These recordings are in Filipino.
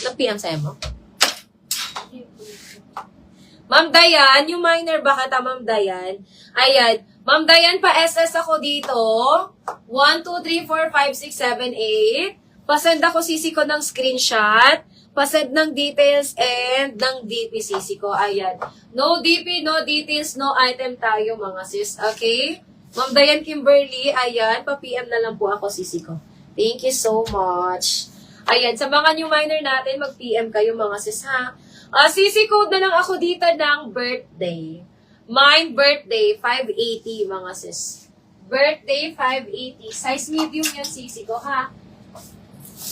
Nag-PM sa'yo mo? Ma'am Dayan, yung minor ba kita, Ma'am Dayan? Ayan. Ma'am Dayan, pa-SS ako dito. 1, 2, 3, 4, 5, 6, 7, 8. Pasend ako sisi ko ng screenshot. Pasend ng details and ng DP sisi ko. Ayan. No DP, no details, no item tayo mga sis. Okay? Ma'am Dayan Kimberly, ayan. Pa-PM na lang po ako sisi ko. Thank you so much. Ayan. Sa mga new minor natin, mag-PM kayo mga sis ha. CC code na lang ako dito ng birthday. Mine birthday, 580 mga sis. Birthday, 580. Size medium yan CC ko ha.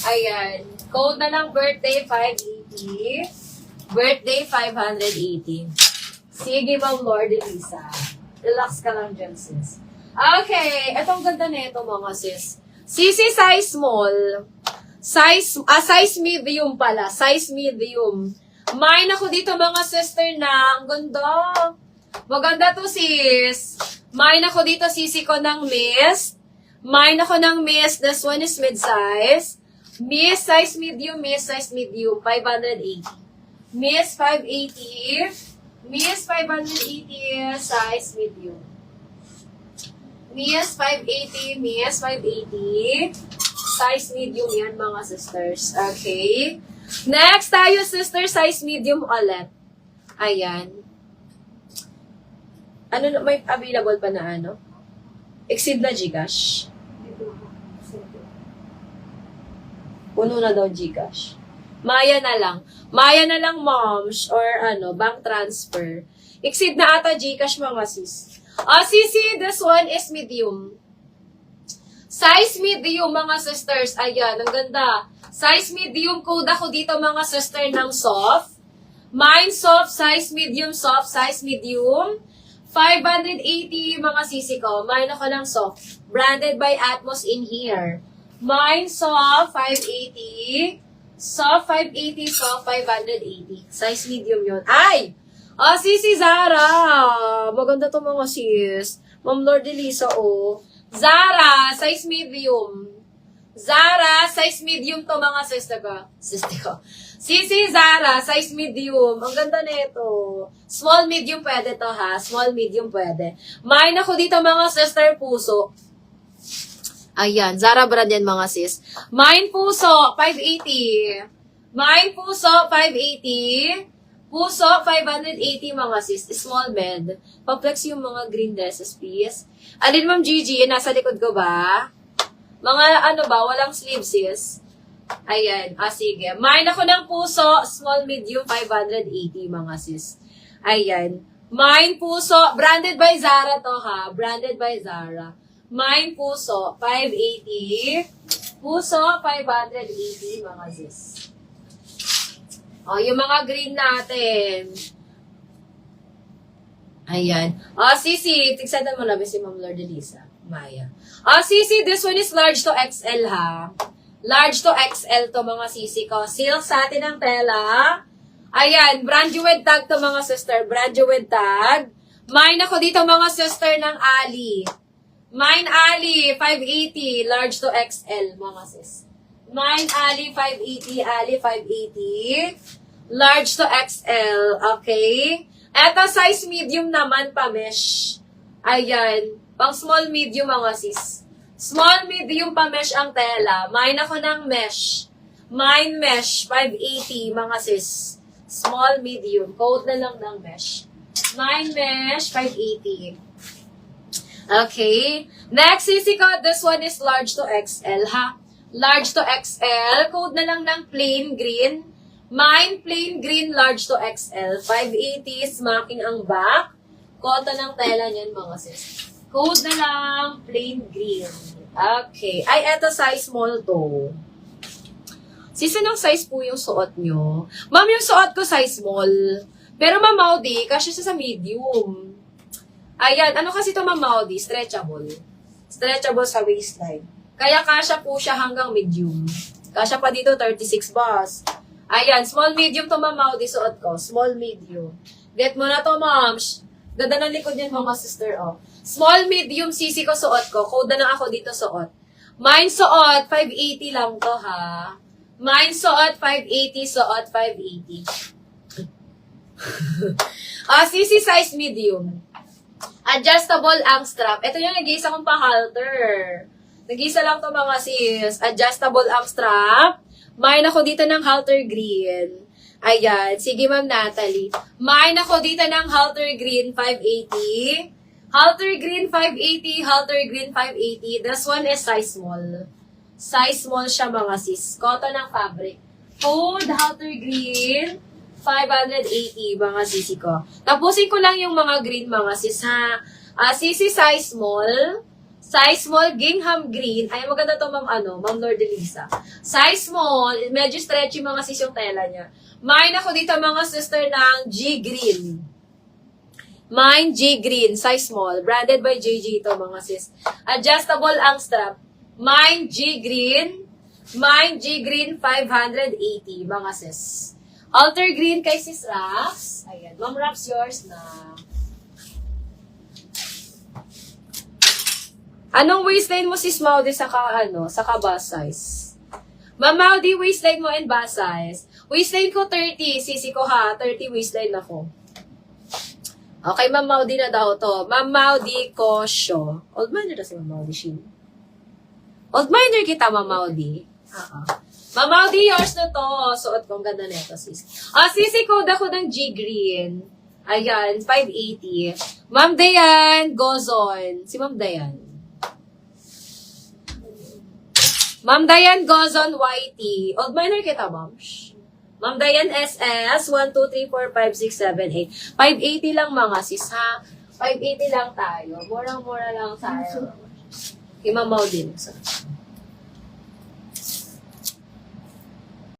Ayan. Code na lang birthday, 580. Birthday, 580. Sige, Ma'am Lord Elisa. Relax ka lang dyan, sis. Okay. Itong ganda na ito, mga sis. CC size small. Size medium pala. Size medium. Mine ako dito, mga sister na. Ang ganda. Maganda to, sis. Mine ako dito, sisi ko ng mist. Mine ako ng mist. This one is mid-size. Mist, size medium. Mist, size medium. 580. Mist, 580. Mist, 580. Size medium. Mist, 580. Mist, 580. Size medium yan, mga sisters. Okay. Next tayo, sister, size medium ulit. Ayan. Ano, may available pa na ano? Exceed na Gcash. Puno na daw Gcash. Maya na lang. Maya na lang, moms, or ano, bank transfer. Exceed na ata Gcash, mga sis. Sisi, this one is medium. Size medium, mga sisters. Ayan, ang ganda. Size medium, code ako dito, mga sister, ng soft. Mine soft, size medium, soft, size medium. 580, mga sisi ko. Mine ako ng soft. Branded by Atmos in here. Mine soft, 580. Soft, 580. Soft, 580. Size medium yun. Ay! Sisi Zara. Maganda to, mga sis. Ma'am Lord Elisa, Zara, size medium. Zara, size medium to, mga sister ko. Sisi Zara, size medium. Ang ganda nito. Small, medium pwede to, ha? Small, medium pwede. Mine ako dito, mga sister, puso. Ayan, Zara brand yan, mga sis. Mine puso, 580. Mine puso, 580. Puso, 580, mga sis. Small med. Pa-flex yung mga green dresses, please. Alin, Ma'am Gigi, nasa likod ko ba? Mga ano ba, walang sleeves, sis. Ayan, sige. Mine ako ng puso, small, medium, 580, mga sis. Ayan. Mine puso, branded by Zara to, ha? Branded by Zara. Mine puso, 580. Puso, 580, mga sis. Yung mga green natin. Ayan. Sisi, tigsadan mo na ba si Ma'am Lord Elisa? Maya. Sisi, this one is large to XL, ha? Large to XL to, mga sisi ko. Silk sa atin ang tela. Ayan, brand new with tag to, mga sister. Brand new with tag. Mine ako dito, mga sister, ng Ali. Mine Ali, 580. Large to XL, mga sis. Mine Ali, 580. Ali, 580. Large to XL, okay? Eto, size medium naman, pa-mesh. Ayan. Pang small, medium, mga sis. Small, medium, pa-mesh ang tela. Mine ako ng mesh. Mine mesh, 580, mga sis. Small, medium. Code na lang ng mesh. Mine mesh, 580. Okay. Next, sisi ko, this one is large to XL, ha? Large to XL. Code na lang ng plain green. Mine, plain green, large to XL. 580, smacking ang back. Cotton ng tela niyan, mga sis. Code na lang, plain green. Okay. Ay, eto size small to. Sis, anong size po yung suot nyo? Ma'am, yung suot ko size small. Pero Ma'am Maudi, kasi siya sa medium. Ayan, ano kasi ito Ma'am Maudi? Stretchable. Stretchable sa waistline. Kaya kasya po siya hanggang medium. Kasya pa dito, 36 boss. Ayan, small medium to Ma'am Maudi suot ko. Small medium. Get mo na to, moms. Ganda ng likod niyan, mga sister, Small, medium, sisi ko suot ko. Code na lang ako dito suot. Mine suot, 580 lang to, ha. Mine suot 580, suot 580. Sisi size medium. Adjustable ang strap. Ito yung nag-iisa kong pa-halter. Nag-iisa lang to mga sis. Adjustable ang strap. Mine ako dito ng halter green. Ayan. Sige, Ma'am Natalie. Mine ako dito ng halter green 580. Halter green 580. Halter green 580. This one is size small. Size small siya mga sis. Cotton ang fabric. Food halter green 580 mga sisi ko. Tapusin ko lang yung mga green mga sis ha. Sisi size small. Size small gingham green. Ay maganda to Ma'am Ma'am Nordelisa. Size small, medyo stretchy mga sis yung tela niya. Mine ako dito mga sister ng G green. Mine G green, size small. Branded by JJ ito mga sis. Adjustable ang strap. Mine G green. Mine G green 580 mga sis. Alter green kay sis Raps. Ayan. Ma'am Raps, yours na. Anong waistline mo sis Maudi sa sa bust size? Ma'am Maudi, waistline mo and bust size. Waistline ko 30. Sisi ko ha. 30 waistline ako. Okay, Ma'am Maudi na daw to. Ma'am Maudi Kosyo. Old minor na si Ma'am Maudi Shin. Old minor kita, Ma'am Maudi. Ma'am Maudi, yours na to. Suot ko, ang ganda na ito, sis. Sisi code ako ng G Green. Ayan, 580. Ma'am Dayan, Gozon. Si Ma'am Dayan. Ma'am Dayan, Gozon, YT. Old minor kita, Ma'am. Ma'am Dayan, SS, 1, 2, 3, 4, 5, 6, 7, 8. 580 lang mga sis, ha? 580 lang tayo. Murang-mura lang tayo. Kay Ma'am Maudi.